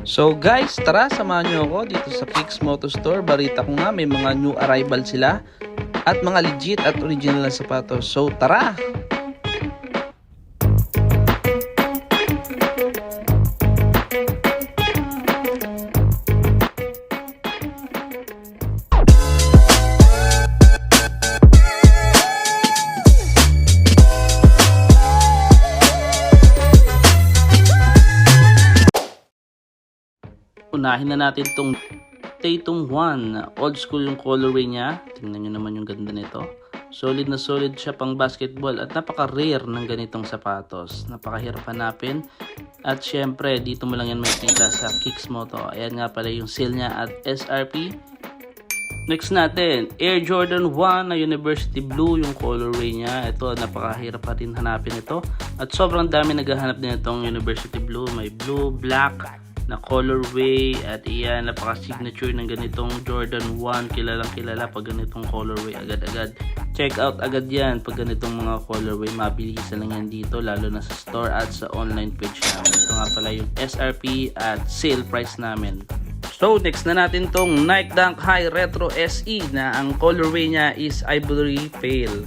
So guys, tara samahan nyo ako dito sa Kicks Moto Store. Balita ko nga may mga new arrival sila at mga legit at original na sapatos. So tara! Unahin na natin tong Tatum 1. Old school yung colorway niya. Tingnan nyo naman yung ganda nito. Solid na solid siya pang basketball at napaka-rare ng ganitong sapatos. Napakahirap hanapin. At syempre, dito mo lang yan makikita sa Kicks Moto. Ayan nga pala yung sale niya at SRP. Next natin, Air Jordan 1 na University Blue yung colorway niya. Ito, napakahirap pa rin hanapin ito. At sobrang dami naghahanap din itong University Blue. May blue, black na colorway at iyan, napaka-signature ng ganitong Jordan 1. Kilalang kilala pag ganitong colorway agad-agad. Check out agad yan pag ganitong mga colorway. Mabilisan lang yan dito lalo na sa store at sa online page namin. Ito nga pala yung SRP at sale price namin. So next na natin tong Nike Dunk High Retro SE na ang colorway niya is Ivory Pale.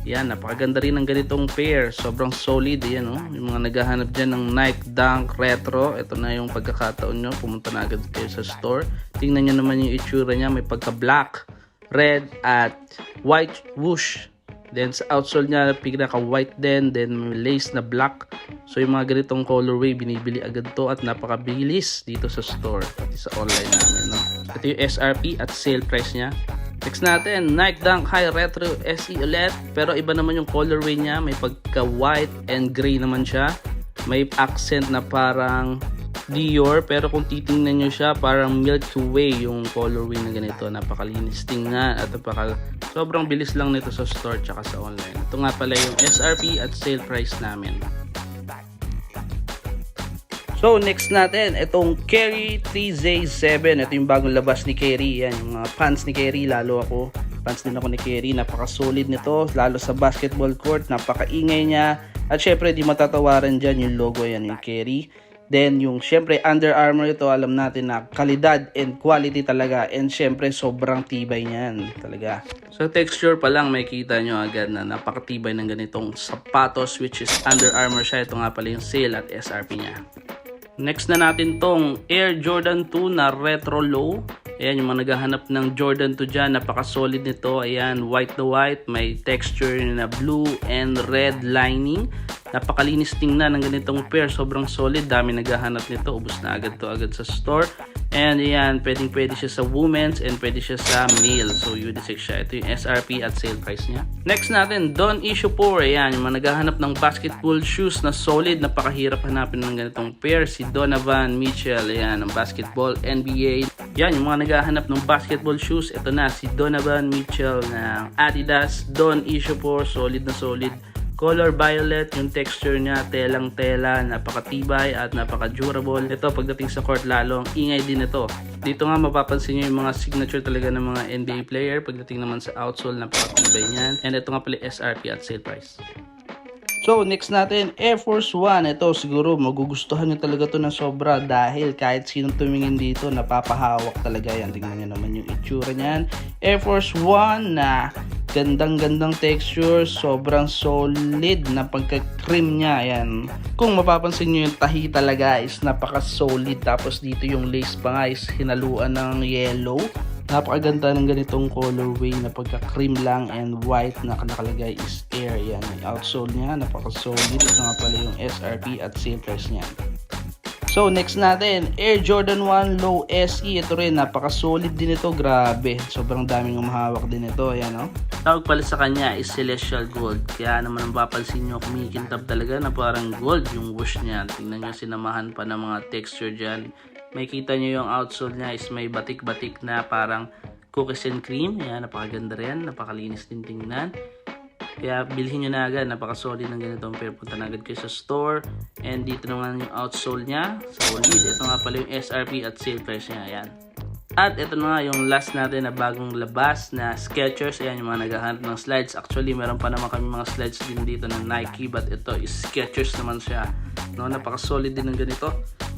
Yan, napakaganda rin ng ganitong pair. Sobrang solid. Yan, oh. Yung mga naghahanap dyan ng Nike Dunk Retro. Ito na yung pagkakataon nyo. Pumunta na agad kayo sa store. Tingnan nyo naman yung itsura niya. May pagka-black, red, at white whoosh. Then sa outsole niya, pinaka-white din. Then may lace na black. So yung mga ganitong colorway, binibili agad to. At napakabilis dito sa store. Pati sa online namin. No? Ito yung SRP at sale price niya. Next natin, Nike Dunk High Retro SE ulit. Pero iba naman yung colorway niya. May pagka white and gray naman siya. May accent na parang Dior. Pero kung titingnan nyo siya, parang Milky Way yung colorway na ganito. Napakalinis tingnan at sobrang bilis lang nito sa store tsaka sa online. Ito nga pala yung SRP at sale price namin. So next natin, itong Kerry 3Z7. Ito yung bagong labas ni Kerry. Yan, yung mga pants ni Kerry. Lalo ako, pants din ako ni Kerry. Napaka-solid nito. Lalo sa basketball court. Napaka-ingay niya. At syempre, di matatawaran dyan yung logo. Yan, yung Kerry. Then, yung syempre, Under Armour ito. Alam natin na kalidad and quality talaga. And syempre, sobrang tibay niyan. Talaga. So, texture pa lang, may kita nyo agad na napakatibay ng ganitong sapatos. Which is Under Armour siya. Ito nga pala yung sale at SRP niya. Next na natin tong Air Jordan 2 na Retro Low. Ayan, yung mga naghahanap ng Jordan 2 dyan. Napaka-solid nito. Ayan, white to white. May texture na blue and red lining. Napakalinis tingnan ng ganitong pair. Sobrang solid. Dami naghahanap nito. Ubus na agad to agad sa store. And ayan, pwede siya sa women's and pwede siya sa male. So unisex siya. Ito yung SRP at sale price niya. Next natin, Don Issue 4. Ayan, yung mga naghahanap ng basketball shoes na solid. Napakahirap hanapin ng ganitong pair. Si Donovan Mitchell. Ayan, ng basketball NBA. Yan, yung mga naghahanap ng basketball shoes. Ito na, si Donovan Mitchell ng Adidas. Don Issue 4. Solid na solid. Color violet, yung texture niya, telang-tela, napakatibay at napaka-durable. Ito, pagdating sa court, lalong ingay din ito. Dito nga mapapansin nyo yung mga signature talaga ng mga NBA player. Pagdating naman sa outsole, napakatibay niyan. And ito nga pala SRP at sale price. So, next natin, Air Force 1. Ito, siguro, magugustuhan nyo talaga to na sobra dahil kahit sinong tumingin dito, napapahawak talaga yan. Tingnan nyo naman yung itsura niyan. Air Force 1 na gandang-gandang texture, sobrang solid na pagka-cream niya. Ayan. Kung mapapansin nyo yung tahi talaga is napaka-solid. Tapos dito yung lace pa nga is hinaluan ng yellow. Napakaganda ng ganitong colorway na pagka-cream lang and white na nakalagay is Air. Yan, yung outsole niya, napaka-solid. Ito nga pala yung SRP at sale price niya. So, next natin, Air Jordan 1 Low SE. Ito rin, napaka-solid din ito. Grabe, sobrang daming umahawak din ito. Ayan, oh. Tawag pala sa kanya is Celestial Gold. Kaya naman ang papansin nyo, kumikintab talaga na parang gold yung whoosh niya. Tingnan nyo, sinamahan pa ng mga texture dyan. May kita nyo yung outsole niya is may batik-batik na parang cookies and cream. Ayan, napakaganda rin. Napakalinis din tingnan. Kaya bilhin nyo na agad. Napaka-solid ng ganitong pair. Punta na agad kayo sa store. And dito naman yung outsole niya. Solid. Ito nga pala yung SRP at sale price niya. Ayan. At ito na nga yung last natin na bagong labas na Skechers. Ayan yung mga naghahanap ng slides. Actually, meron pa naman kami mga slides din dito ng Nike. But ito is Skechers naman siya. No, napaka-solid din ng ganito.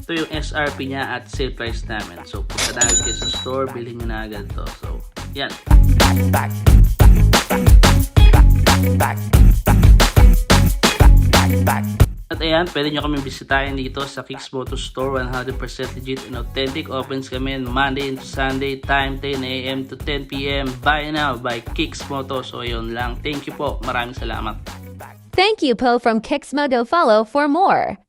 ito yung SRP niya at sale price namin. So, punta na agad kayo sa store, bilhin nyo na agad to. So, yan. At ayan, pwede nyo kami bisitahin dito sa Kicks Moto Store. 100% legit and authentic. Opens kami Monday to Sunday, time 10 AM to 10 PM. Buy now by Kicks Moto. So yun lang. Thank you po. Maraming salamat. Thank you, Po from Kicks Moto. Follow for more.